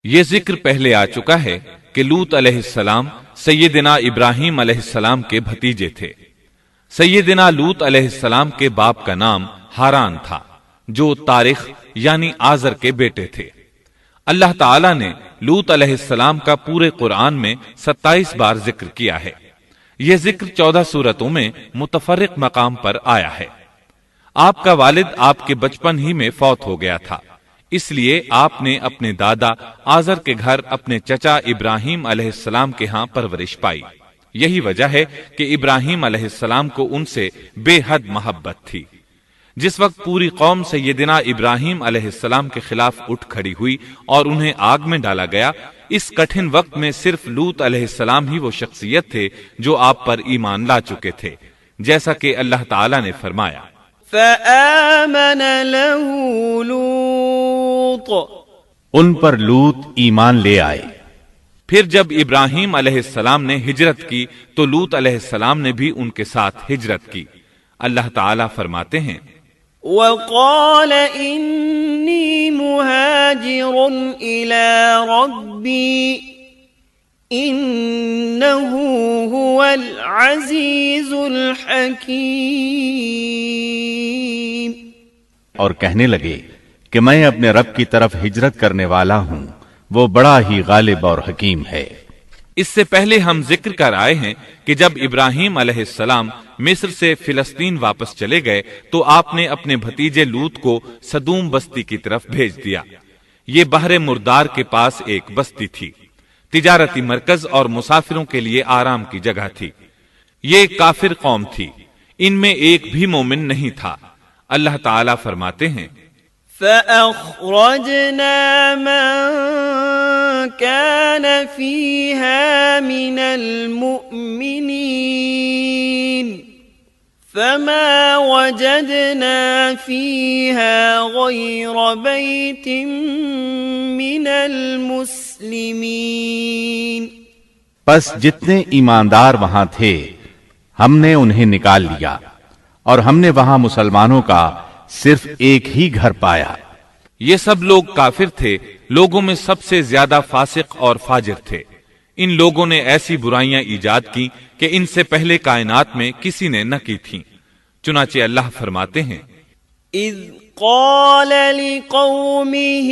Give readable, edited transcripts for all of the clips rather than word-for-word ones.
یہ ذکر پہلے آ چکا ہے کہ لوط علیہ السلام سیدنا ابراہیم علیہ السلام کے بھتیجے تھے۔ سیدنا لوط علیہ السلام کے باپ کا نام ہاران تھا، جو تارخ یعنی آزر کے بیٹے تھے۔ اللہ تعالی نے لوط علیہ السلام کا پورے قرآن میں 27 بار ذکر کیا ہے۔ یہ ذکر 14 سورتوں میں متفرق مقام پر آیا ہے۔ آپ کا والد آپ کے بچپن ہی میں فوت ہو گیا تھا، اس لیے آپ نے اپنے دادا آزر کے گھر اپنے چچا ابراہیم علیہ السلام کے ہاں پرورش پائی۔ یہی وجہ ہے کہ ابراہیم علیہ السلام کو ان سے بے حد محبت تھی۔ جس وقت پوری قوم سیدنا ابراہیم علیہ السلام کے خلاف اٹھ کھڑی ہوئی اور انہیں آگ میں ڈالا گیا، اس کٹھن وقت میں صرف لوط علیہ السلام ہی وہ شخصیت تھے جو آپ پر ایمان لا چکے تھے، جیسا کہ اللہ تعالی نے فرمایا فآمن له لوط، ان پر لوط ایمان لے آئے۔ پھر جب ابراہیم علیہ السلام نے ہجرت کی تو لوط علیہ السلام نے بھی ان کے ساتھ ہجرت کی۔ اللہ تعالیٰ فرماتے ہیں وقال انی مہاجر الی ربی انہ هو العزیز الحکیم، اور کہنے لگے کہ میں اپنے رب کی طرف ہجرت کرنے والا ہوں، وہ بڑا ہی غالب اور حکیم ہے۔ اس سے پہلے ہم ذکر کر آئے ہیں کہ جب ابراہیم علیہ السلام مصر سے فلسطین واپس چلے گئے تو آپ نے اپنے بھتیجے لوط کو سدوم بستی کی طرف بھیج دیا۔ یہ بحر مردار کے پاس ایک بستی تھی، تجارتی مرکز اور مسافروں کے لیے آرام کی جگہ تھی۔ یہ کافر قوم تھی، ان میں ایک بھی مومن نہیں تھا۔ اللہ تعالیٰ فرماتے ہیں فأخرجنا من كان فيها من المؤمنين فما وجدنا فيها غير بيت من المسلمين، پس جتنے ایماندار وہاں تھے ہم نے انہیں نکال لیا، اور ہم نے وہاں مسلمانوں کا صرف ایک ہی گھر پایا۔ یہ سب لوگ کافر تھے، لوگوں میں سب سے زیادہ فاسق اور فاجر تھے۔ ان لوگوں نے ایسی برائیاں ایجاد کی کہ ان سے پہلے کائنات میں کسی نے نہ کی تھیں۔ چنانچہ اللہ فرماتے ہیں اذ قال لقومه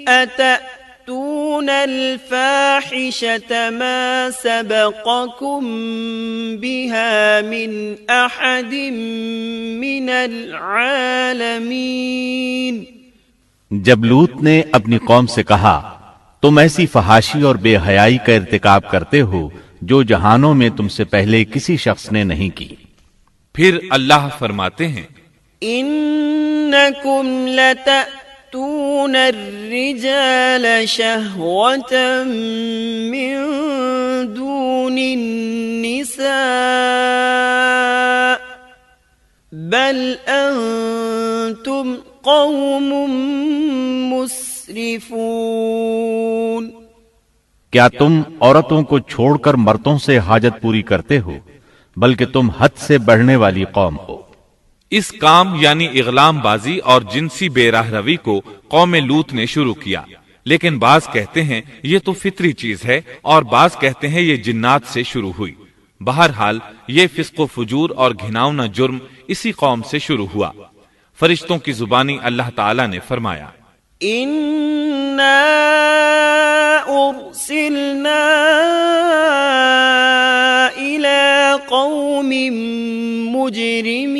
اتأتون الفاحشة ما سبقكم بها من احد من العالمین، جب لوط نے اپنی قوم سے کہا تم ایسی فحاشی اور بے حیائی کا ارتکاب کرتے ہو جو جہانوں میں تم سے پہلے کسی شخص نے نہیں کی۔ پھر اللہ فرماتے ہیں انکم لتأتون الرجال شہوة من دون النساء بل انتم قوم مسرفون، کیا تم عورتوں کو چھوڑ کر مردوں سے حاجت پوری کرتے ہو، بلکہ تم حد سے بڑھنے والی قوم ہو۔ اس کام یعنی اغلام بازی اور جنسی بے راہ روی کو قوم لوط نے شروع کیا، لیکن بعض کہتے ہیں یہ تو فطری چیز ہے اور بعض کہتے ہیں یہ جنات سے شروع ہوئی۔ بہرحال یہ فسق و فجور اور گھناؤنا جرم اسی قوم سے شروع ہوا۔ فرشتوں کی زبانی اللہ تعالی نے فرمایا اِنَّا أُرْسِلْنَا إِلَىٰ قَوْمٍ مُجْرِمِينَ،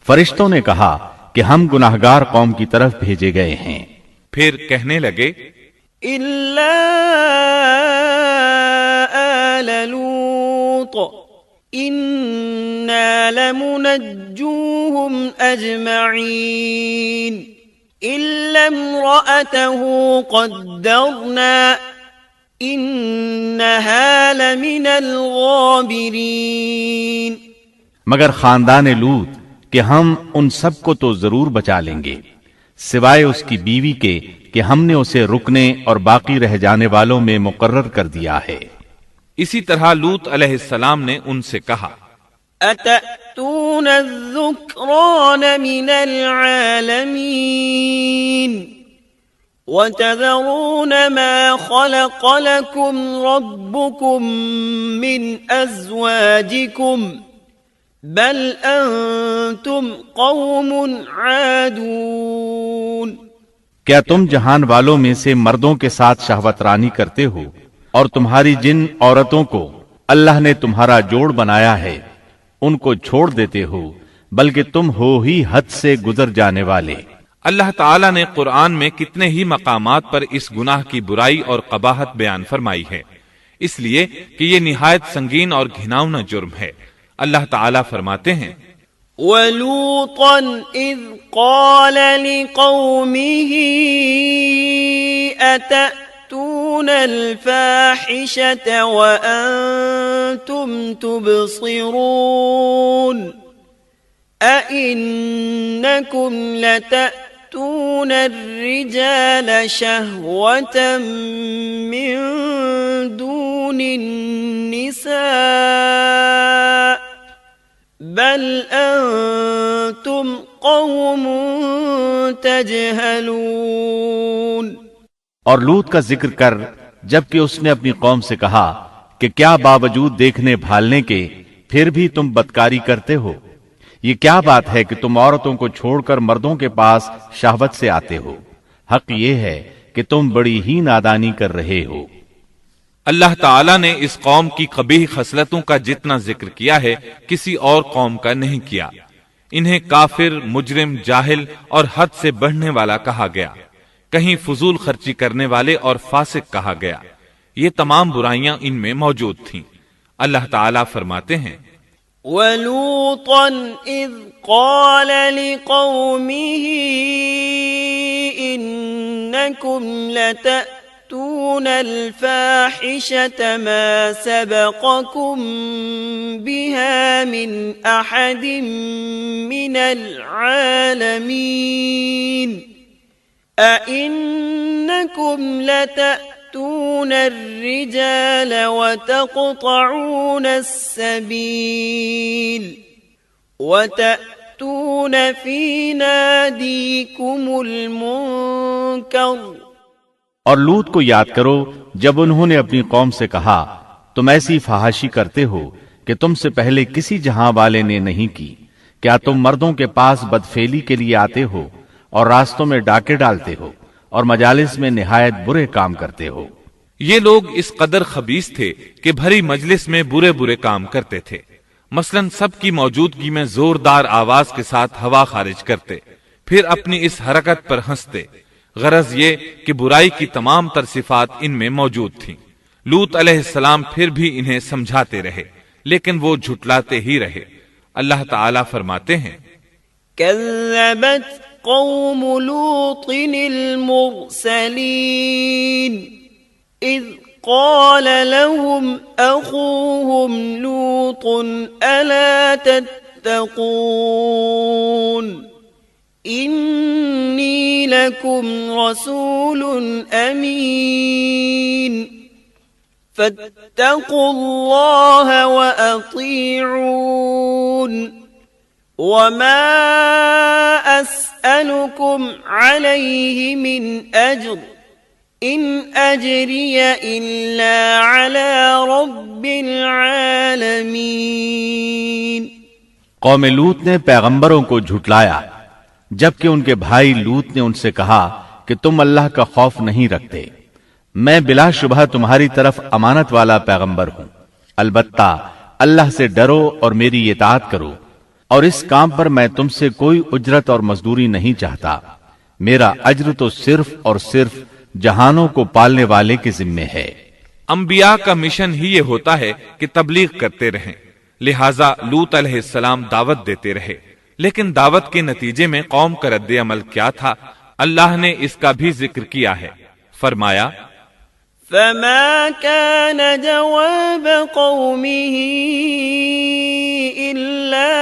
فرشتوں نے کہا کہ ہم گناہگار قوم کی طرف بھیجے گئے ہیں۔ پھر کہنے لگے إِلَّا آلَ لُوطٍ إِنَّا لَمُنَجُّوهُمْ أَجْمَعِينَ إِلَّا امْرَأَتَهُ قَدَّرْنَا إِنَّهَا لَمِنَ الْغَابِرِينَ، مگر خاندان لوط کہ ہم ان سب کو تو ضرور بچا لیں گے سوائے اس کی بیوی کے کہ ہم نے اسے رکنے اور باقی رہ جانے والوں میں مقرر کر دیا ہے۔ اسی طرح لوط علیہ السلام نے ان سے کہا أَتَأْتُونَ الذُّكْرَانَ مِنَ الْعَالَمِينَ، وتذرون ما خلق لكم ربكم من أزواجكم بل أنتم قوم عادون۔ کیا تم جہان والوں میں سے مردوں کے ساتھ شہوت رانی کرتے ہو اور تمہاری جن عورتوں کو اللہ نے تمہارا جوڑ بنایا ہے ان کو چھوڑ دیتے ہو، بلکہ تم ہو ہی حد سے گزر جانے والے۔ اللہ تعالیٰ نے قرآن میں کتنے ہی مقامات پر اس گناہ کی برائی اور قباحت بیان فرمائی ہے، اس لیے کہ یہ نہایت سنگین اور گھناؤنا جرم ہے۔ اللہ تعالیٰ فرماتے ہیں وَلُوطًا إِذْ قَالَ لِقَوْمِهِ أَتَأْتُونَ الْفَاحِشَةَ وَأَنْتُمْ تُبْصِرُونَ أَإِنَّكُمْ لَتَأْتُونَ الرِّجَالَ شَهْوَةً مِّن دُونِ النِّسَاءِ بل انتم قوم تجہلون۔ اور لوط کا ذکر کر جبکہ اس نے اپنی قوم سے کہا کہ کیا باوجود دیکھنے بھالنے کے پھر بھی تم بدکاری کرتے ہو؟ یہ کیا بات ہے کہ تم عورتوں کو چھوڑ کر مردوں کے پاس شہوت سے آتے ہو؟ حق یہ ہے کہ تم بڑی ہی نادانی کر رہے ہو۔ اللہ تعالیٰ نے اس قوم کی قبیح خصلتوں کا جتنا ذکر کیا ہے کسی اور قوم کا نہیں کیا۔ انہیں کافر، مجرم، جاہل اور حد سے بڑھنے والا کہا گیا، کہیں فضول خرچی کرنے والے اور فاسق کہا گیا۔ یہ تمام برائیاں ان میں موجود تھیں۔ اللہ تعالیٰ فرماتے ہیں وَلُوطًا إِذْ قَالَ لِقَوْمِهِ إِنَّكُمْ لَتَأْتُونَ الْفَاحِشَةَ مَا سَبَقَكُمْ بِهَا مِنْ أَحَدٍ مِّنَ الْعَالَمِينَ أَإِنَّكُمْ لَتَأْتُونَ الرِّجَالَ وَتَقْطَعُونَ السَّبِيلَ وَتَأْتُونَ فِي نَادِيكُمُ الْمُنكَرَ۔ اور لوط کو یاد کرو جب انہوں نے اپنی قوم سے کہا تم ایسی فحاشی کرتے ہو کہ تم سے پہلے کسی جہاں والے نے نہیں کی۔ کیا تم مردوں کے پاس بدفعلی کے لیے آتے ہو اور راستوں میں ڈاکے ڈالتے ہو اور مجالس میں نہایت برے کام کرتے ہو؟ یہ لوگ اس قدر خبیث تھے کہ بھری مجلس میں برے برے کام کرتے تھے۔ مثلا سب کی موجودگی میں زوردار آواز کے ساتھ ہوا خارج کرتے، پھر اپنی اس حرکت پر ہنستے۔ غرض یہ کہ برائی کی تمام تر صفات ان میں موجود تھیں۔ لوط علیہ السلام پھر بھی انہیں سمجھاتے رہے لیکن وہ جھٹلاتے ہی رہے۔ اللہ تعالیٰ فرماتے ہیں كذبت قوم لوط المرسلين إذ قال لهم أخوهم لوط ألا تتقون إني لكم رسول أمين فاتقوا الله وأطيعون وما أسألكم عليه من أجر إن أجري إلا على رب العالمين۔ قوم لوط نے پیغمبروں کو جھٹلایا جبکہ ان کے بھائی لوط نے ان سے کہا کہ تم اللہ کا خوف نہیں رکھتے۔ میں بلا شبہ تمہاری طرف امانت والا پیغمبر ہوں، البتہ اللہ سے ڈرو اور میری اطاعت کرو، اور اس کام پر میں تم سے کوئی اجرت اور مزدوری نہیں چاہتا۔ میرا اجر تو صرف اور صرف جہانوں کو پالنے والے کے ذمے ہے۔ انبیاء کا مشن ہی یہ ہوتا ہے کہ تبلیغ کرتے رہیں، لہٰذا لوط علیہ السلام دعوت دیتے رہے، لیکن دعوت کے نتیجے میں قوم کا رد عمل کیا تھا اللہ نے اس کا بھی ذکر کیا ہے۔ فرمایا فما كان جواب قومه إلا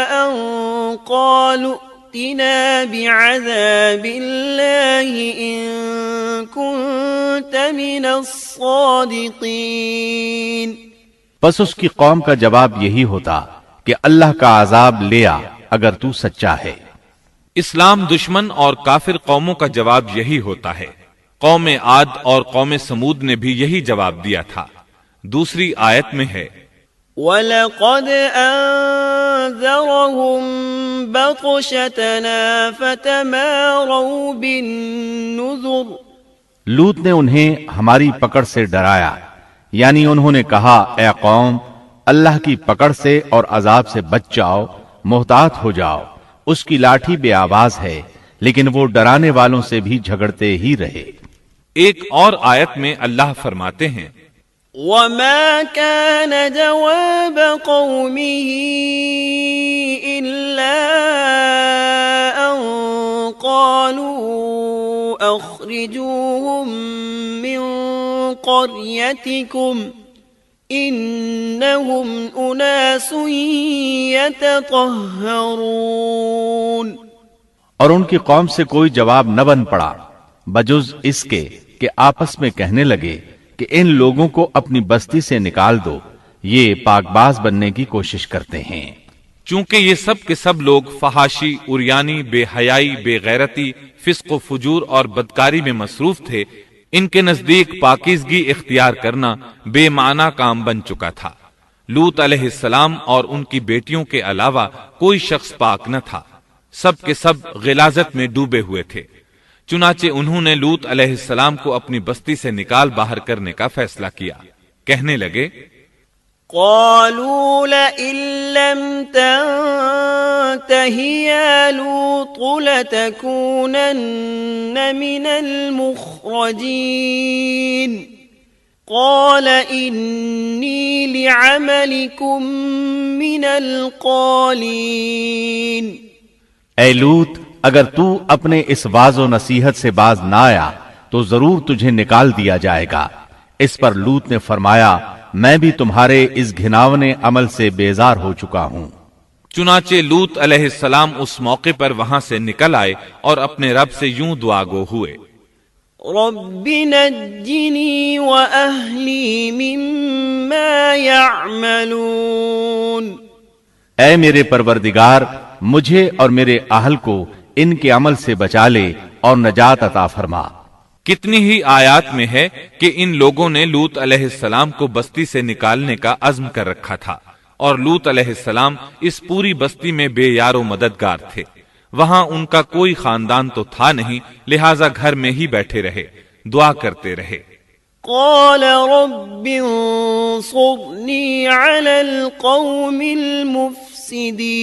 أن قالوا ائتنا بعذاب الله إن كنت من الصادقين۔ پس اس کی قوم کا جواب یہی ہوتا کہ اللہ کا عذاب لے آ اگر تو سچا ہے۔ اسلام دشمن اور کافر قوموں کا جواب یہی ہوتا ہے۔ قوم عاد اور قوم سمود نے بھی یہی جواب دیا تھا۔ دوسری آیت میں ہے وَلَقَدْ أَنذَرَهُمْ بَطْشَتَنَا فَتَمَارَوْا بِالنُّذُرِ لوط نے انہیں ہماری پکڑ سے ڈرایا، یعنی انہوں نے کہا اے قوم اللہ کی پکڑ سے اور عذاب سے بچ جاؤ، محتاط ہو جاؤ، اس کی لاٹھی بے آواز ہے، لیکن وہ ڈرانے والوں سے بھی جھگڑتے ہی رہے۔ ایک اور آیت میں اللہ فرماتے ہیں وَمَا كَانَ جَوَابَ قَوْمِهِ إِلَّا أَن قَالُوا أَخْرِجُوهُم مِّن قَرْيَتِكُمْ إِنَّهُمْ أُنَاسٌ يَتَطَهَّرُونَ، اور ان کی قوم سے کوئی جواب نہ بن پڑا بجز اس کے کہ آپس میں کہنے لگے کہ ان لوگوں کو اپنی بستی سے نکال دو، یہ پاک باز بننے کی کوشش کرتے ہیں۔ چونکہ یہ سب کے سب لوگ فحاشی، عریانی، بے حیائی، بے غیرتی، فسق و فجور اور بدکاری میں مصروف تھے، ان کے نزدیک پاکیزگی اختیار کرنا بے معنی کام بن چکا تھا۔ لوط علیہ السلام اور ان کی بیٹیوں کے علاوہ کوئی شخص پاک نہ تھا، سب کے سب غلاظت میں ڈوبے ہوئے تھے۔ چنانچہ انہوں نے لوط علیہ السلام کو اپنی بستی سے نکال باہر کرنے کا فیصلہ کیا۔ کہنے لگے قالوا لئن لم تنته يا لوط لتكونن من المخرجين قال إني لعملكم من القالين۔ اے لوط اگر تو اپنے اس واز و نصیحت سے باز نہ آیا تو ضرور تجھے نکال دیا جائے گا۔ اس پر لوط نے فرمایا میں بھی تمہارے اس گھناونے عمل سے بیزار ہو چکا ہوں۔ چنانچہ لوط علیہ السلام اس موقع پر وہاں سے نکل آئے اور اپنے رب سے یوں دعا گو ہوئے رب نجنی وأہلی مما يعملون، اے میرے پروردگار مجھے اور میرے اہل کو ان کے عمل سے بچا لے اور نجات عطا فرما۔ کتنی ہی آیات میں ہے کہ ان لوگوں نے لوط علیہ السلام کو بستی سے نکالنے کا عزم کر رکھا تھا، اور لوط علیہ السلام اس پوری بستی میں بے یار و مددگار تھے۔ وہاں ان کا کوئی خاندان تو تھا نہیں، لہٰذا گھر میں ہی بیٹھے رہے، دعا کرتے رہے۔ قال رب انصرنی علی القوم المفسدین،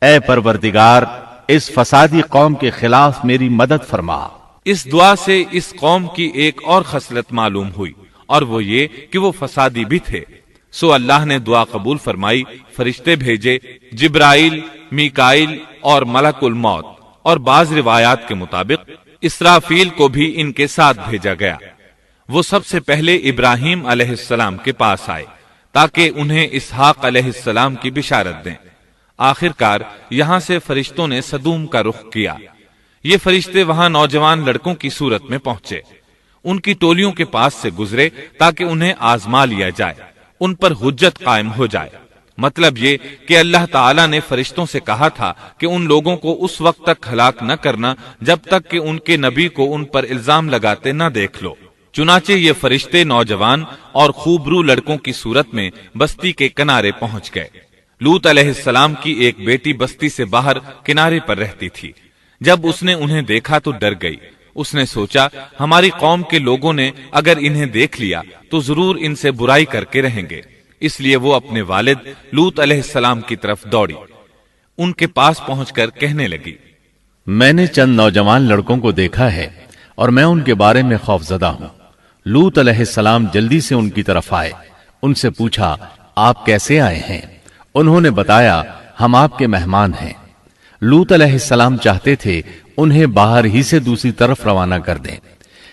اے پروردگار اس فسادی قوم کے خلاف میری مدد فرما۔ اس دعا سے اس قوم کی ایک اور خصلت معلوم ہوئی، اور وہ یہ کہ وہ فسادی بھی تھے۔ سو اللہ نے دعا قبول فرمائی، فرشتے بھیجے، جبرائیل، میکائیل اور ملک الموت، اور بعض روایات کے مطابق اسرافیل کو بھی ان کے ساتھ بھیجا گیا۔ وہ سب سے پہلے ابراہیم علیہ السلام کے پاس آئے تاکہ انہیں اسحاق علیہ السلام کی بشارت دیں۔ آخر کار یہاں سے فرشتوں نے سدوم کا رخ کیا۔ یہ فرشتے وہاں نوجوان لڑکوں کی صورت میں پہنچے، ان کی ٹولیوں کے پاس سے گزرے تاکہ انہیں آزما لیا جائے، ان پر حجت قائم ہو جائے۔ مطلب یہ کہ اللہ تعالیٰ نے فرشتوں سے کہا تھا کہ ان لوگوں کو اس وقت تک ہلاک نہ کرنا جب تک کہ ان کے نبی کو ان پر الزام لگاتے نہ دیکھ لو۔ چنانچہ یہ فرشتے نوجوان اور خوبرو لڑکوں کی صورت میں بستی کے کنارے پہنچ گئے۔ لوط علیہ السلام کی ایک بیٹی بستی سے باہر کنارے پر رہتی تھی۔ جب اس نے انہیں دیکھا تو ڈر گئی۔ اس نے سوچا ہماری قوم کے لوگوں نے اگر انہیں دیکھ لیا تو ضرور ان سے برائی کر کے رہیں گے، اس لیے وہ اپنے والد لوط علیہ السلام کی طرف دوڑی، ان کے پاس پہنچ کر کہنے لگی میں نے چند نوجوان لڑکوں کو دیکھا ہے اور میں ان کے بارے میں خوفزدہ ہوں۔ لوط علیہ السلام جلدی سے ان کی طرف آئے، ان سے پوچھا آپ کیسے آئے ہیں؟ انہوں نے بتایا ہم آپ کے مہمان ہیں۔ لوط علیہ السلام چاہتے تھے انہیں باہر ہی سے دوسری طرف روانہ کر دیں،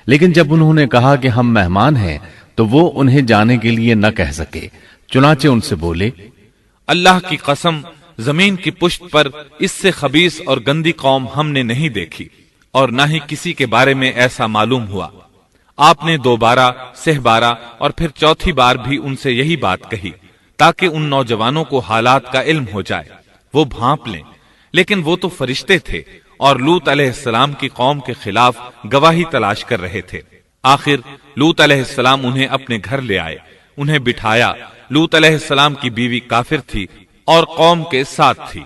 لیکن جب انہوں نے کہا کہ ہم مہمان ہیں تو وہ انہیں جانے کے لیے نہ کہہ سکے، چنانچہ ان سے بولے اللہ کی قسم زمین کی پشت پر اس سے خبیث اور گندی قوم ہم نے نہیں دیکھی، اور نہ ہی کسی کے بارے میں ایسا معلوم ہوا۔ آپ نے 2 بار، 6 بار اور پھر چوتھی بار بھی ان سے یہی بات کہی تاکہ ان نوجوانوں کو حالات کا علم ہو جائے، وہ بھانپ لیں، لیکن وہ تو فرشتے تھے اور لوط علیہ السلام کی قوم کے خلاف گواہی تلاش کر رہے تھے۔ آخر لوط علیہ السلام انہیں اپنے گھر لے آئے، انہیں بٹھایا۔ لوط علیہ السلام کی بیوی کافر تھی اور قوم کے ساتھ تھی۔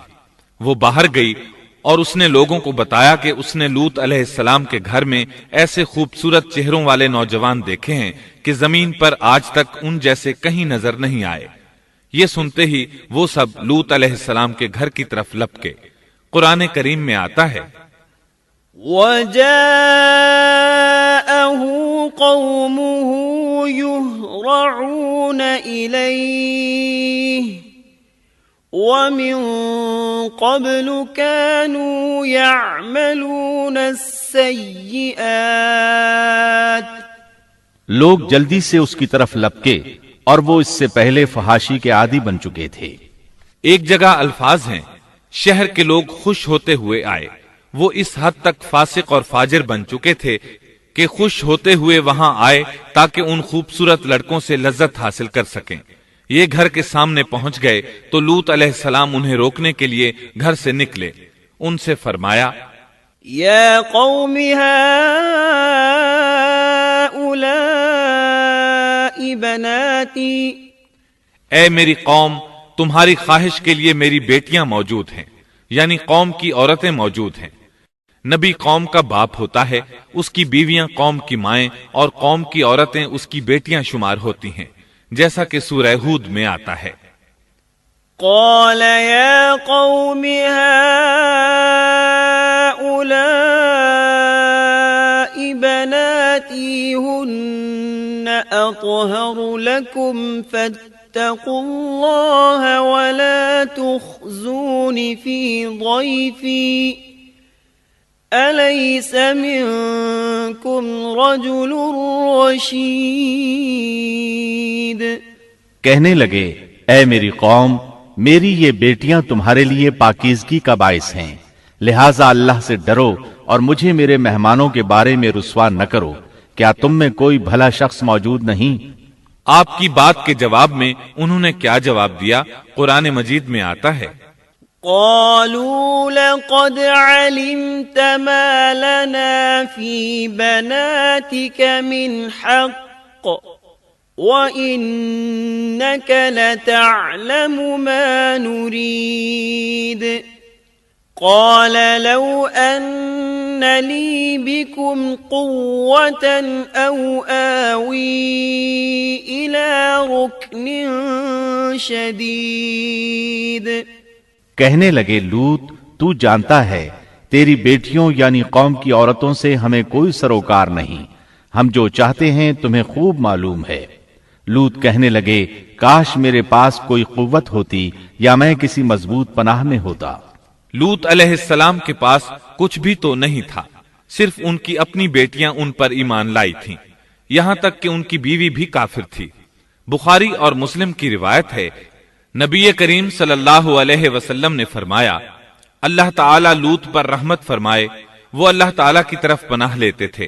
وہ باہر گئی اور اس نے لوگوں کو بتایا کہ اس نے لوط علیہ السلام کے گھر میں ایسے خوبصورت چہروں والے نوجوان دیکھے ہیں کہ زمین پر آج تک ان جیسے کہیں نظر نہیں آئے۔ یہ سنتے ہی وہ سب لوط علیہ السلام کے گھر کی طرف لپکے۔ قرآن کریم میں آتا ہے وَجَاءَهُ قَوْمُهُ يُهْرَعُونَ إِلَيْهِ وَمِن قَبْلُ كَانُوا يَعْمَلُونَ السَّيِّئَاتِ لوگ جلدی سے اس کی طرف لپکے اور وہ اس سے پہلے فحاشی کے عادی بن چکے تھے۔ ایک جگہ الفاظ ہیں شہر کے لوگ خوش ہوتے ہوئے آئے۔ وہ اس حد تک فاسق اور فاجر بن چکے تھے کہ خوش ہوتے ہوئے وہاں آئے تاکہ ان خوبصورت لڑکوں سے لذت حاصل کر سکیں۔ یہ گھر کے سامنے پہنچ گئے تو لوط علیہ السلام انہیں روکنے کے لیے گھر سے نکلے۔ ان سے فرمایا یا قوم هؤلاء بناتی، اے میری قوم، تمہاری خواہش کے لیے میری بیٹیاں موجود ہیں، یعنی قوم کی عورتیں موجود ہیں۔ نبی قوم کا باپ ہوتا ہے، اس کی بیویاں قوم کی مائیں اور قوم کی عورتیں اس کی بیٹیاں شمار ہوتی ہیں، جیسا کہ سورہ ہود میں آتا ہے۔ قال یا قوم هؤلاء بناتی هن اطہر لکم فاتقوا اللہ ولا تخزون فی ضیفی أَلَيْسَ مِنْكُمْ رَجُلٌ رَشِيدٌ کہنے لگے اے میری قوم، میری یہ بیٹیاں تمہارے لیے پاکیزگی کا باعث ہیں، لہٰذا اللہ سے ڈرو اور مجھے میرے مہمانوں کے بارے میں رسوا نہ کرو۔ کیا تم میں کوئی بھلا شخص موجود نہیں؟ آپ کی بات کے جواب میں انہوں نے کیا جواب دیا؟ قرآن مجید میں آتا ہے قالوا لقد علمت ما لنا في بناتك من حق وإنك لتعلم ما نريد قال لو أن لي بكم قوة أو آوي إلى ركن شديد کہنے لگے لوط، تو جانتا ہے تیری بیٹیوں یعنی قوم کی عورتوں سے ہمیں کوئی سروکار نہیں، ہم جو چاہتے ہیں تمہیں خوب معلوم ہے۔ لوط کہنے لگے کاش میرے پاس کوئی قوت ہوتی یا میں کسی مضبوط پناہ میں ہوتا۔ لوط علیہ السلام کے پاس کچھ بھی تو نہیں تھا، صرف ان کی اپنی بیٹیاں ان پر ایمان لائی تھیں، یہاں تک کہ ان کی بیوی بھی کافر تھی۔ بخاری اور مسلم کی روایت ہے، نبی کریم صلی اللہ علیہ وسلم نے فرمایا اللہ تعالیٰ لوط پر رحمت فرمائے، وہ اللہ تعالیٰ کی طرف پناہ لیتے تھے۔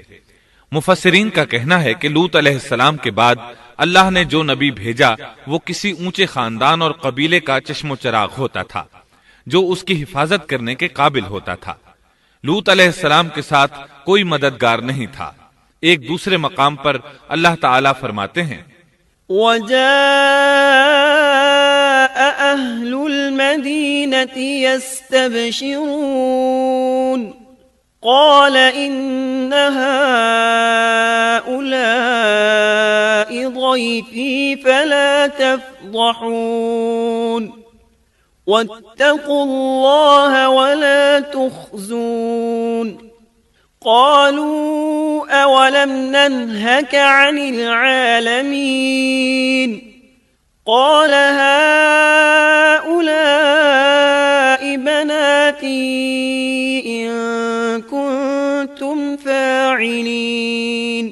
مفسرین کا کہنا ہے کہ لوط علیہ السلام کے بعد اللہ نے جو نبی بھیجا وہ کسی اونچے خاندان اور قبیلے کا چشم و چراغ ہوتا تھا جو اس کی حفاظت کرنے کے قابل ہوتا تھا۔ لوط علیہ السلام کے ساتھ کوئی مددگار نہیں تھا۔ ایک دوسرے مقام پر اللہ تعالیٰ فرماتے ہیں وَجَاءَ أَهْلُ الْمَدِينَةِ يَسْتَبْشِرُونَ قَالَ إِنَّ هَؤُلَاءِ ضَيْفِي فَلَا تَفْضَحُونَ وَاتَّقُوا اللَّهَ وَلَا تُخْزُونَ قالوا أولم ننهك عن العالمين قال هؤلاء بناتي إن كنتم فاعلين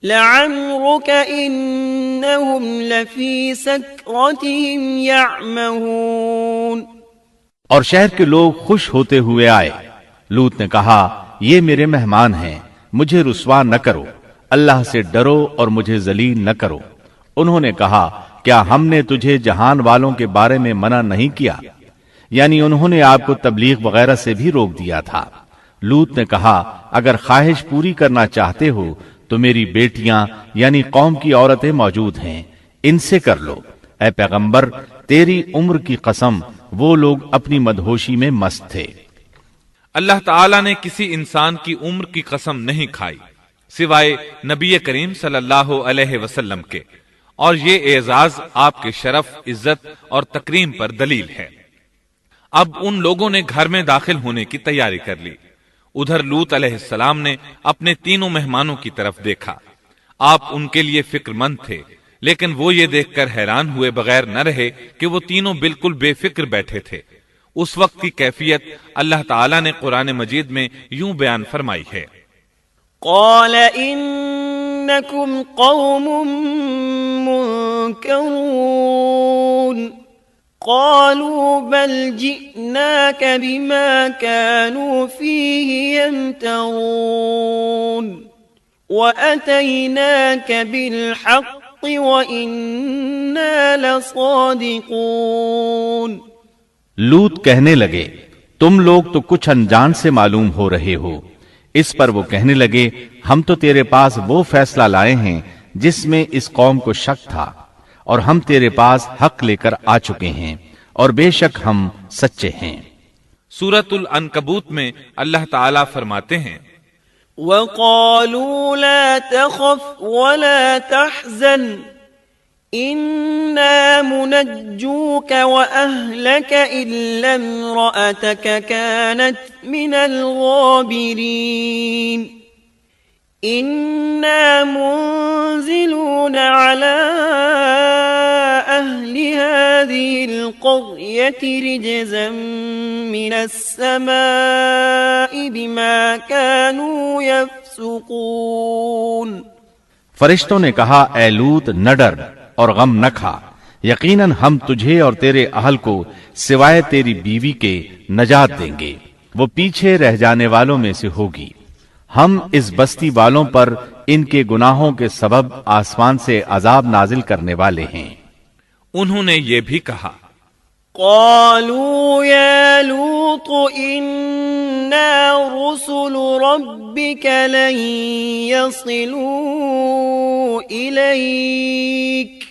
لعمرك إنهم لفي سكرتهم يعمهون اور شہر کے لوگ خوش ہوتے ہوئے آئے۔ لوط نے کہا یہ میرے مہمان ہیں، مجھے رسوا نہ کرو، اللہ سے ڈرو اور مجھے ذلیل نہ کرو۔ انہوں نے کہا کیا ہم نے تجھے جہان والوں کے بارے میں منع نہیں کیا؟ یعنی انہوں نے آپ کو تبلیغ وغیرہ سے بھی روک دیا تھا۔ لوط نے کہا اگر خواہش پوری کرنا چاہتے ہو تو میری بیٹیاں یعنی قوم کی عورتیں موجود ہیں، ان سے کر لو۔ اے پیغمبر تیری عمر کی قسم وہ لوگ اپنی مدہوشی میں مست تھے۔ اللہ تعالیٰ نے کسی انسان کی عمر کی قسم نہیں کھائی سوائے نبی کریم صلی اللہ علیہ وسلم کے، اور یہ اعزاز آپ کے شرف، عزت اور تکریم پر دلیل ہے۔ اب ان لوگوں نے گھر میں داخل ہونے کی تیاری کر لی۔ ادھر لوط علیہ السلام نے اپنے تینوں مہمانوں کی طرف دیکھا۔ آپ ان کے لیے فکر مند تھے، لیکن وہ یہ دیکھ کر حیران ہوئے بغیر نہ رہے کہ وہ تینوں بالکل بے فکر بیٹھے تھے۔ اس وقت کی کیفیت اللہ تعالیٰ نے قرآن مجید میں یوں بیان فرمائی ہے: قال انکم قوم منکرون قالوا بل جئناك بما كانوا فيه يمترون وأتيناك بالحق وإنا لصادقون۔ لوط کہنے لگے تم لوگ تو کچھ انجان سے معلوم ہو رہے ہو۔ اس پر وہ کہنے لگے ہم تو تیرے پاس وہ فیصلہ لائے ہیں جس میں اس قوم کو شک تھا، اور ہم تیرے پاس حق لے کر آ چکے ہیں اور بے شک ہم سچے ہیں۔ سورۃ العنکبوت میں اللہ تعالیٰ فرماتے ہیں: وَقَالُوا لَا تَخَفْ وَلَا تَحْزَنْ إِنَّا مُنَجُّوكَ وَأَهْلَكَ إِلَّا امْرَأَتَكَ كَانَتْ مِنَ الْغَابِرِينَ إِنَّا مُنزِلُونَ عَلَى أَهْلِ هَذِهِ الْقَرْيَةِ رِجْزًا مِنَ السَّمَاءِ بِمَا كَانُوا يَفْسُقُونَ۔ فرشتوں نے کہا اے لوط نہ ڈر اور غم نہ کھا، یقیناً ہم تجھے اور تیرے اہل کو سوائے تیری بیوی کے نجات دیں گے، وہ پیچھے رہ جانے والوں میں سے ہوگی۔ ہم اس بستی والوں پر ان کے گناہوں کے سبب آسمان سے عذاب نازل کرنے والے ہیں۔ انہوں نے یہ بھی کہا: قالوا يا لوط إنا رسل ربك لن يصلوا إليك۔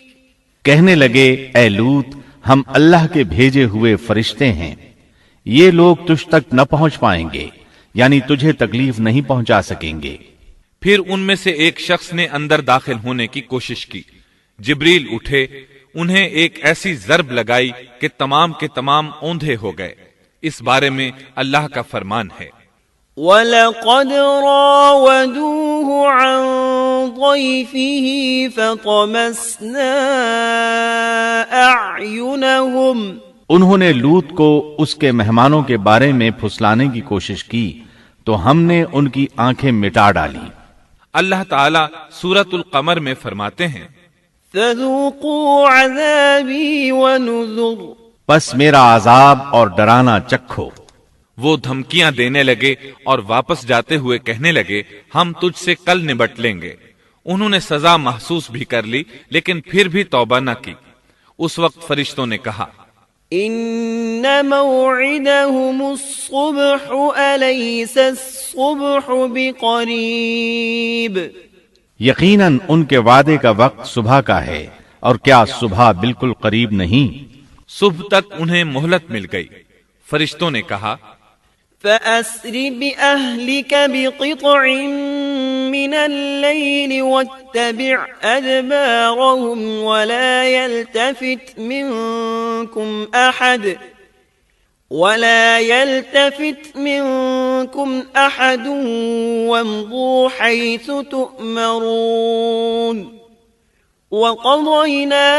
کہنے لگے اے لوط ہم اللہ کے بھیجے ہوئے فرشتے ہیں، یہ لوگ تجھ تک نہ پہنچ پائیں گے، یعنی تجھے تکلیف نہیں پہنچا سکیں گے۔ پھر ان میں سے ایک شخص نے اندر داخل ہونے کی کوشش کی۔ جبریل اٹھے، انہیں ایک ایسی ضرب لگائی کہ تمام کے تمام اوندھے ہو گئے۔ اس بارے میں اللہ کا فرمان ہے: وَلَقَدْ رَاوَدُوهُ عَنْ ضَيْفِهِ فَطَمَسْنَا أَعْيُنَهُمْ۔ انہوں نے لوط کو اس کے مہمانوں کے بارے میں پھسلانے کی کوشش کی تو ہم نے ان کی آنکھیں مٹا ڈالی۔ اللہ تعالیٰ سورۃ القمر میں فرماتے ہیں: فَذُوقُوا عَذَابِي وَنُذُرْ۔ پس میرا عذاب اور ڈرانا چکھو۔ وہ دھمکیاں دینے لگے اور واپس جاتے ہوئے کہنے لگے ہم تجھ سے کل نبٹ لیں گے۔ انہوں نے سزا محسوس بھی کر لی لیکن پھر بھی توبہ نہ کی۔ اس وقت فرشتوں نے کہا: إِنَّ مَوْعِدَهُمُ الصُّبْحُ أَلَيْسَ الصُّبْحُ بِقَرِيبٍ۔ یقیناً ان کے وعدے کا وقت صبح کا ہے، اور کیا صبح بالکل قریب نہیں؟ صبح تک انہیں مہلت مل گئی۔ فرشتوں نے کہا: فَأَسْرِ بِأَهْلِكَ بِقِطْعٍ مِّنَ اللَّيْلِ وَاتَّبِعْ أَدْبَارَهُمْ وَلَا يَلْتَفِتْ مِنكُمْ أَحَدٌ وَامْضُوا حَيْثُ تُؤْمَرُونَ وَقَضَيْنَا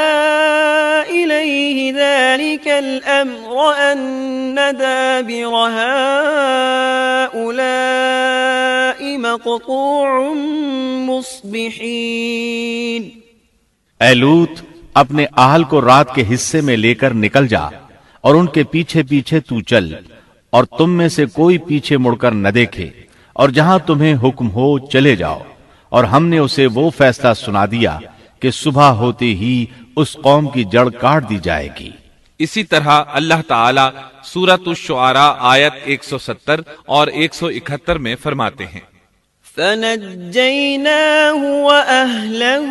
إِلَيْهِ ذَلِكَ الْأَمْرَ أَنَّ دَابِرَ هَؤُلَاءِ مَقْطُوعٌ مُصْبِحِينَ۔ اے لوط اپنے اہل کو رات کے حصے میں لے کر نکل جا اور ان کے پیچھے پیچھے تو چل، اور تم میں سے کوئی پیچھے مڑ کر نہ دیکھے، اور جہاں تمہیں حکم ہو چلے جاؤ۔ اور ہم نے اسے وہ فیصلہ سنا دیا کہ صبح ہوتے ہی اس قوم کی جڑ کاٹ دی جائے گی۔ اسی طرح اللہ تعالی سورۃ الشعراء آیت 170 اور 171 میں فرماتے ہیں فنجيناه وأهله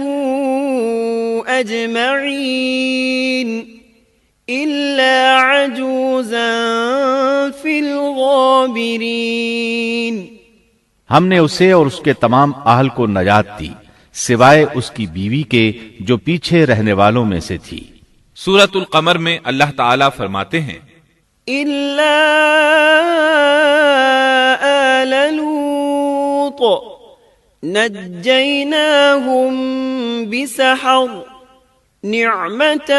أجمعين إلا عجوزا في الغابرين ہم نے اسے اور اس کے تمام اہل کو نجات دی سوائے اس کی بیوی کے جو پیچھے رہنے والوں میں سے تھی۔ سورۃ القمر میں اللہ تعالی فرماتے ہیں إلا آل لوط نجيناهم بسحر نعمة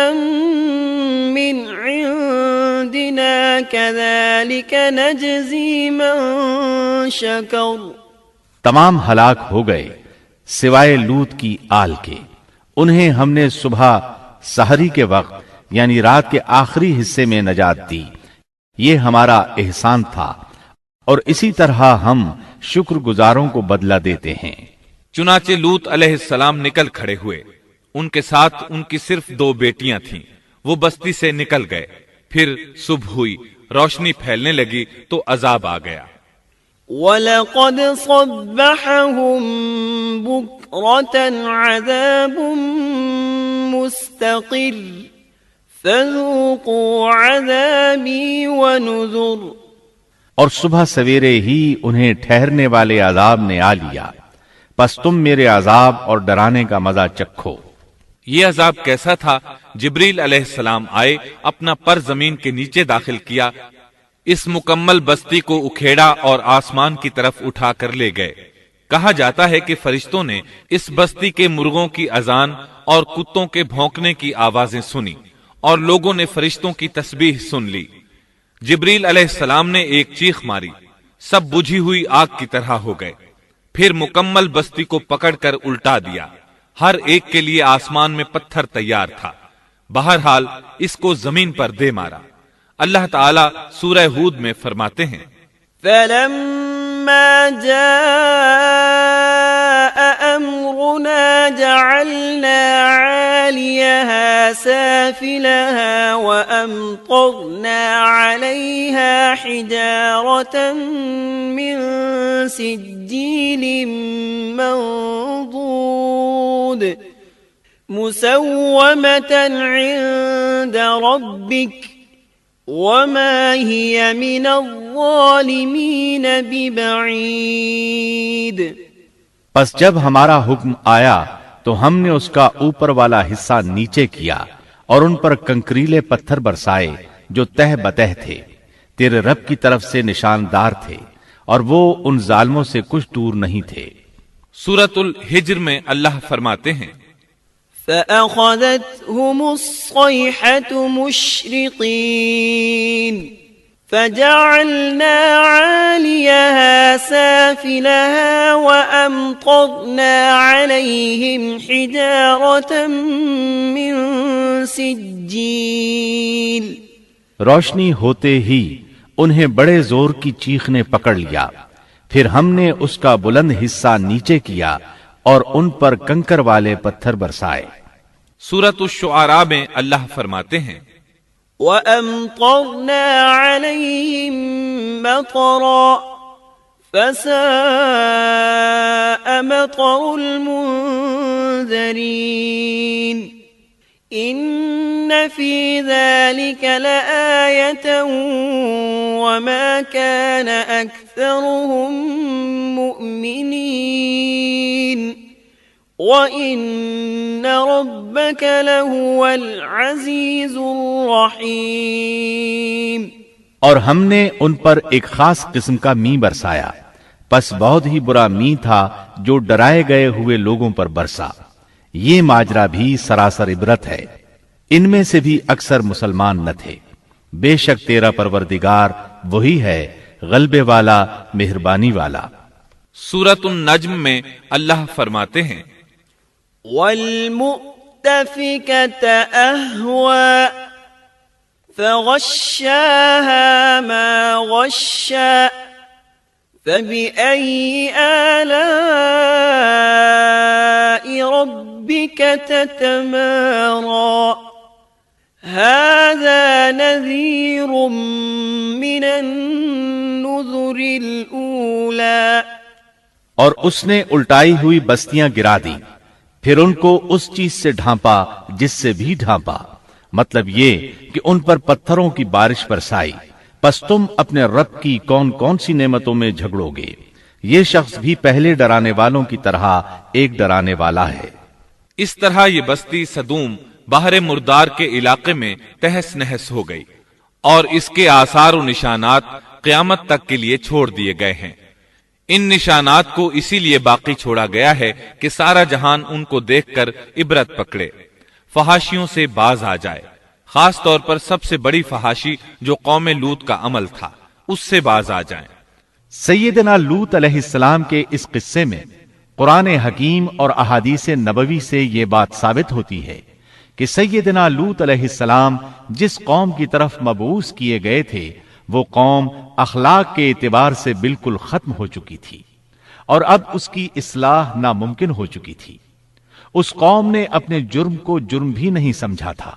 من عندنا كذلك نجزي من شكر تمام ہلاک ہو گئے سوائے لوط کی آل کے، انہیں ہم نے صبح سحری کے وقت یعنی رات کے آخری حصے میں نجات دی، یہ ہمارا احسان تھا، اور اسی طرح ہم شکر گزاروں کو بدلہ دیتے ہیں۔ چنانچہ لوط علیہ السلام نکل کھڑے ہوئے، ان کے ساتھ ان کی صرف 2 بیٹیاں تھیں، وہ بستی سے نکل گئے، پھر صبح ہوئی، روشنی پھیلنے لگی تو عذاب آ گیا۔ وَلَقَدْ صَبَّحَهُم بُكْرَةً عَذَابٌ مُسْتَقِرٌّ فَذُوقُوا عَذَابِي وَنُذُرِ اور صبح سویرے ہی انہیں ٹھہرنے والے عذاب نے آ لیا، پس تم میرے عذاب اور ڈرانے کا مزہ چکھو۔ یہ عذاب کیسا تھا؟ جبریل علیہ السلام آئے، اپنا پر زمین کے نیچے داخل کیا، اس مکمل بستی کو اکھیڑا اور آسمان کی طرف اٹھا کر لے گئے۔ کہا جاتا ہے کہ فرشتوں نے اس بستی کے مرغوں کی اذان اور کتوں کے بھونکنے کی آوازیں سنی، اور لوگوں نے فرشتوں کی تسبیح سن لی۔ جبریل علیہ السلام نے ایک چیخ ماری، سب بجھی ہوئی آگ کی طرح ہو گئے، پھر مکمل بستی کو پکڑ کر الٹا دیا، ہر ایک کے لیے آسمان میں پتھر تیار تھا، بہرحال اس کو زمین پر دے مارا۔ اللہ تعالی سورہ ہود میں فرماتے ہیں فَلَمَّا جَاءَ أَمْرُنَا جَعَلْنَا عَالِيَهَا سَافِلَهَا وَأَمْطَرْنَا عَلَيْهَا حِجَارَةً مِّن سِجِّيلٍ مَّنضُودٍ مُّسَوَّمَةً عِندَ رَبِّكَ وَمَا هِيَ مِنَ الظَّالِمِينَ بِبَعِيدٍ پس جب ہمارا حکم آیا تو ہم نے اس کا اوپر والا حصہ نیچے کیا اور ان پر کنکریلے پتھر برسائے جو تہ بتہ تھے، تیرے رب کی طرف سے نشاندار تھے، اور وہ ان ظالموں سے کچھ دور نہیں تھے۔ سورۃ الحجر میں اللہ فرماتے ہیں فَأَخَذَتْهُمُ الصَّيْحَةُ مُشْرِقِينَ فَجَعَلْنَا عَالِيَهَا سَافِلَهَا وَأَمْطَرْنَا عَلَيْهِمْ حِجَارَةً مِّن سِجِّيلٍ روشنی ہوتے ہی انہیں بڑے زور کی چیخ نے پکڑ لیا، پھر ہم نے اس کا بلند حصہ نیچے کیا اور ان پر کنکر والے پتھر برسائے۔ سورۃ الشعراء میں اللہ فرماتے ہیں وَأَمْطَرْنَا عَلَيْهِمْ مَطَرًا فَسَاءَ مَطَرُ الْمُنذَرِينَ إِنَّ فِي ذَلِكَ لَآيَةً وَمَا كَانَ أَكْثَرُهُم مُؤْمِنِينَ وَإِنَّ رَبَّكَ لَهُوَ الْعَزِيزُ الرَّحِيمُ اور ہم نے ان پر ایک خاص قسم کا می برسایا، پس بہت ہی برا می تھا جو ڈرائے گئے ہوئے لوگوں پر برسا۔ یہ ماجرا بھی سراسر عبرت ہے، ان میں سے بھی اکثر مسلمان نہ تھے۔ بے شک تیرا پروردگار وہی ہے، غلبے والا، مہربانی والا۔ سورۃ النجم میں اللہ فرماتے ہیں وَالْمُؤْتَفِكَةَ أَهْوَىٰ فَغَشَّاهَا مَا غَشَّىٰ فَبِأَيِّ آلَاءِ رَبِّكَ تَتَمَارَىٰ هذا نذير من النذر الأولى اور اس نے الٹائی ہوئی بستیاں گرا دی، پھر ان کو اس چیز سے ڈھانپا جس سے بھی ڈھانپا، مطلب یہ کہ ان پر پتھروں کی بارش برسائی، پس تم اپنے رب کی کون کون سی نعمتوں میں جھگڑو گے۔ یہ شخص بھی پہلے ڈرانے والوں کی طرح ایک ڈرانے والا ہے۔ اس طرح یہ بستی سدوم باہر مردار کے علاقے میں تہس نہس ہو گئی، اور اس کے آثار و نشانات قیامت تک کے لیے چھوڑ دیے گئے ہیں۔ ان نشانات کو اسی لیے باقی چھوڑا گیا ہے کہ سارا جہان ان کو دیکھ کر عبرت پکڑے، فحاشیوں سے باز آ جائے، خاص طور پر سب سے بڑی فحاشی جو قوم لوط کا عمل تھا اس سے باز آ جائیں۔ سیدنا لوط علیہ السلام کے اس قصے میں قرآن حکیم اور احادیث نبوی سے یہ بات ثابت ہوتی ہے کہ سیدنا لوط علیہ السلام جس قوم کی طرف مبعوث کیے گئے تھے وہ قوم اخلاق کے اعتبار سے بالکل ختم ہو چکی تھی، اور اب اس کی اصلاح ناممکن ہو چکی تھی۔ اس قوم نے اپنے جرم کو جرم بھی نہیں سمجھا تھا۔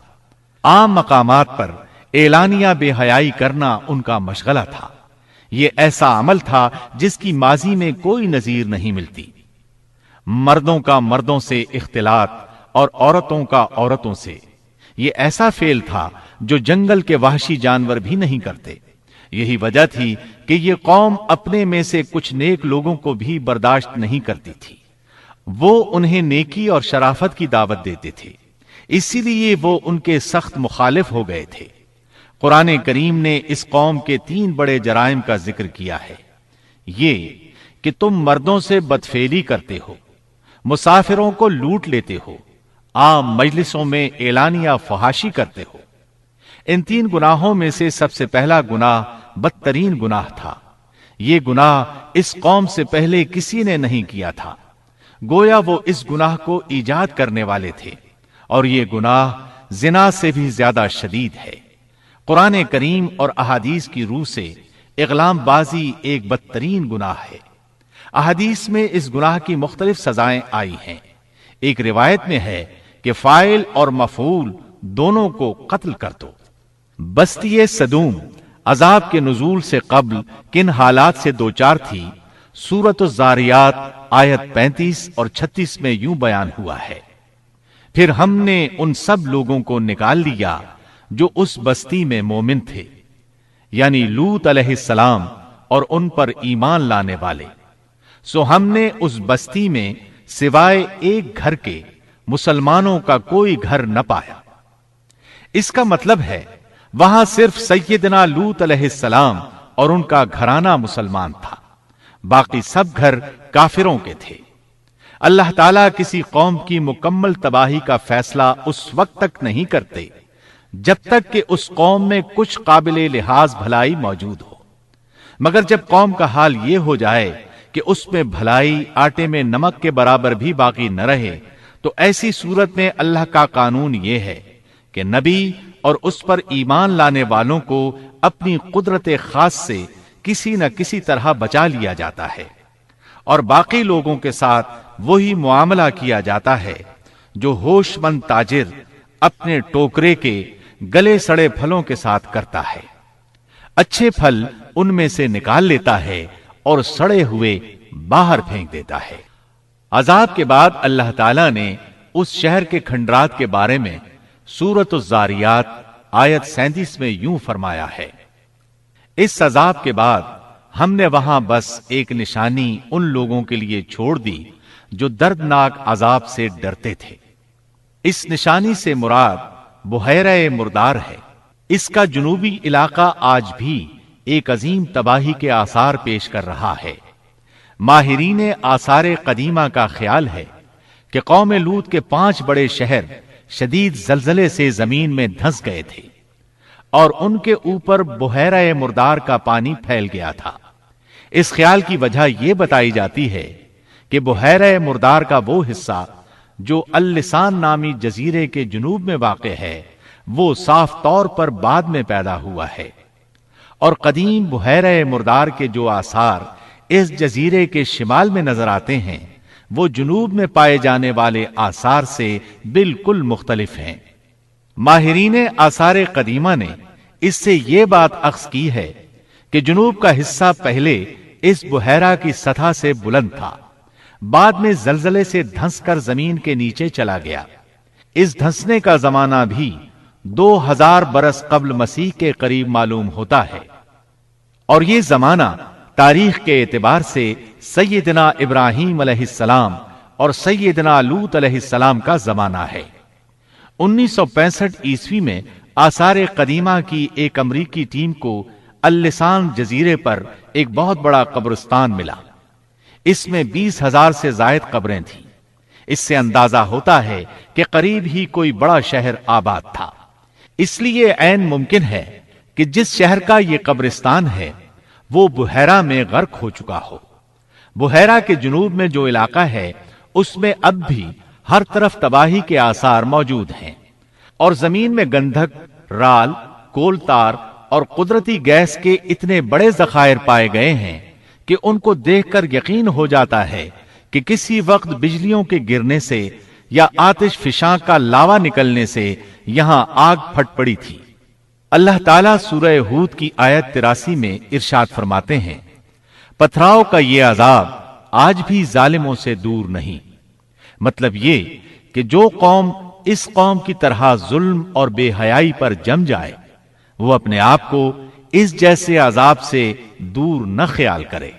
عام مقامات پر اعلانیہ بے حیائی کرنا ان کا مشغلہ تھا۔ یہ ایسا عمل تھا جس کی ماضی میں کوئی نظیر نہیں ملتی۔ مردوں کا مردوں سے اختلاط اور عورتوں کا عورتوں سے، یہ ایسا فعل تھا جو جنگل کے وحشی جانور بھی نہیں کرتے۔ یہی وجہ تھی کہ یہ قوم اپنے میں سے کچھ نیک لوگوں کو بھی برداشت نہیں کرتی تھی۔ وہ انہیں نیکی اور شرافت کی دعوت دیتے تھے، اسی لیے وہ ان کے سخت مخالف ہو گئے تھے۔ قرآن کریم نے اس قوم کے 3 بڑے جرائم کا ذکر کیا ہے۔ یہ کہ تم مردوں سے بدفعلی کرتے ہو، مسافروں کو لوٹ لیتے ہو، عام مجلسوں میں اعلانیہ فحاشی کرتے ہو۔ ان 3 گناہوں میں سے سب سے پہلا گناہ بدترین گناہ تھا۔ یہ گناہ اس قوم سے پہلے کسی نے نہیں کیا تھا، گویا وہ اس گناہ کو ایجاد کرنے والے تھے، اور یہ گناہ زنا سے بھی زیادہ شدید ہے۔ قرآن کریم اور احادیث کی روح سے اغلام بازی ایک بدترین گناہ ہے۔ احادیث میں اس گناہ کی مختلف سزائیں آئی ہیں۔ ایک روایت میں ہے کہ فاعل اور مفعول دونوں کو قتل کر دو۔ بستی سدوم عذاب کے نزول سے قبل کن حالات سے دوچار تھی، سورۃ الزاریات آیت 35 اور 36 میں یوں بیان ہوا ہے: پھر ہم نے ان سب لوگوں کو نکال لیا جو اس بستی میں مومن تھے، یعنی لوط علیہ السلام اور ان پر ایمان لانے والے، سو ہم نے اس بستی میں سوائے ایک گھر کے مسلمانوں کا کوئی گھر نہ پایا۔ اس کا مطلب ہے وہاں صرف سیدنا لوط علیہ السلام اور ان کا گھرانہ مسلمان تھا، باقی سب گھر کافروں کے تھے۔ اللہ تعالیٰ کسی قوم کی مکمل تباہی کا فیصلہ اس وقت تک نہیں کرتے جب تک کہ اس قوم میں کچھ قابل لحاظ بھلائی موجود ہو، مگر جب قوم کا حال یہ ہو جائے کہ اس میں بھلائی آٹے میں نمک کے برابر بھی باقی نہ رہے، تو ایسی صورت میں اللہ کا قانون یہ ہے کہ نبی اور اس پر ایمان لانے والوں کو اپنی قدرت خاص سے کسی نہ کسی طرح بچا لیا جاتا ہے، اور باقی لوگوں کے ساتھ وہی معاملہ کیا جاتا ہے جو ہوش مند تاجر اپنے ٹوکرے کے گلے سڑے پھلوں کے ساتھ کرتا ہے۔ اچھے پھل ان میں سے نکال لیتا ہے اور سڑے ہوئے باہر پھینک دیتا ہے۔ عذاب کے بعد اللہ تعالیٰ نے اس شہر کے کھنڈرات کے بارے میں سورۃ الزاریات آیت 37 میں یوں فرمایا ہے: اس عذاب کے بعد ہم نے وہاں بس ایک نشانی ان لوگوں کے لیے چھوڑ دی جو دردناک عذاب سے ڈرتے تھے۔ اس نشانی سے مراد بحیرہ مردار ہے۔ اس کا جنوبی علاقہ آج بھی ایک عظیم تباہی کے آثار پیش کر رہا ہے۔ ماہرین آثار قدیمہ کا خیال ہے کہ قوم لوط کے 5 بڑے شہر شدید زلزلے سے زمین میں دھنس گئے تھے، اور ان کے اوپر بحیرہ مردار کا پانی پھیل گیا تھا۔ اس خیال کی وجہ یہ بتائی جاتی ہے کہ بحیرہ مردار کا وہ حصہ جو اللسان نامی جزیرے کے جنوب میں واقع ہے وہ صاف طور پر بعد میں پیدا ہوا ہے، اور قدیم بحیرہ مردار کے جو آثار اس جزیرے کے شمال میں نظر آتے ہیں وہ جنوب میں پائے جانے والے آثار سے بالکل مختلف ہیں۔ ماہرین آثار قدیمہ نے اس سے یہ بات اخذ کی ہے کہ جنوب کا حصہ پہلے اس بحیرہ کی سطح سے بلند تھا، بعد میں زلزلے سے دھنس کر زمین کے نیچے چلا گیا۔ اس دھنسنے کا زمانہ بھی 2000 برس قبل مسیح کے قریب معلوم ہوتا ہے، اور یہ زمانہ تاریخ کے اعتبار سے سیدنا ابراہیم علیہ السلام اور سیدنا لوط علیہ السلام کا زمانہ ہے۔ 1965 عیسوی میں آثار قدیمہ کی ایک امریکی ٹیم کو اللسان جزیرے پر ایک بہت بڑا قبرستان ملا۔ اس میں 20,000 سے زائد قبریں تھیں۔ اس سے اندازہ ہوتا ہے کہ قریب ہی کوئی بڑا شہر آباد تھا۔ اس لیے عین ممکن ہے کہ جس شہر کا یہ قبرستان ہے وہ بحیرہ میں غرق ہو چکا ہو۔ بحیرہ کے جنوب میں جو علاقہ ہے اس میں اب بھی ہر طرف تباہی کے آثار موجود ہیں، اور زمین میں گندھک، رال، کول تار اور قدرتی گیس کے اتنے بڑے ذخائر پائے گئے ہیں کہ ان کو دیکھ کر یقین ہو جاتا ہے کہ کسی وقت بجلیوں کے گرنے سے یا آتش فشاں کا لاوا نکلنے سے یہاں آگ پھٹ پڑی تھی۔ اللہ تعالیٰ سورہ ہود کی آیت 83 میں ارشاد فرماتے ہیں، پتھراؤ کا یہ عذاب آج بھی ظالموں سے دور نہیں۔ مطلب یہ کہ جو قوم اس قوم کی طرح ظلم اور بے حیائی پر جم جائے وہ اپنے آپ کو اس جیسے عذاب سے دور نہ خیال کرے۔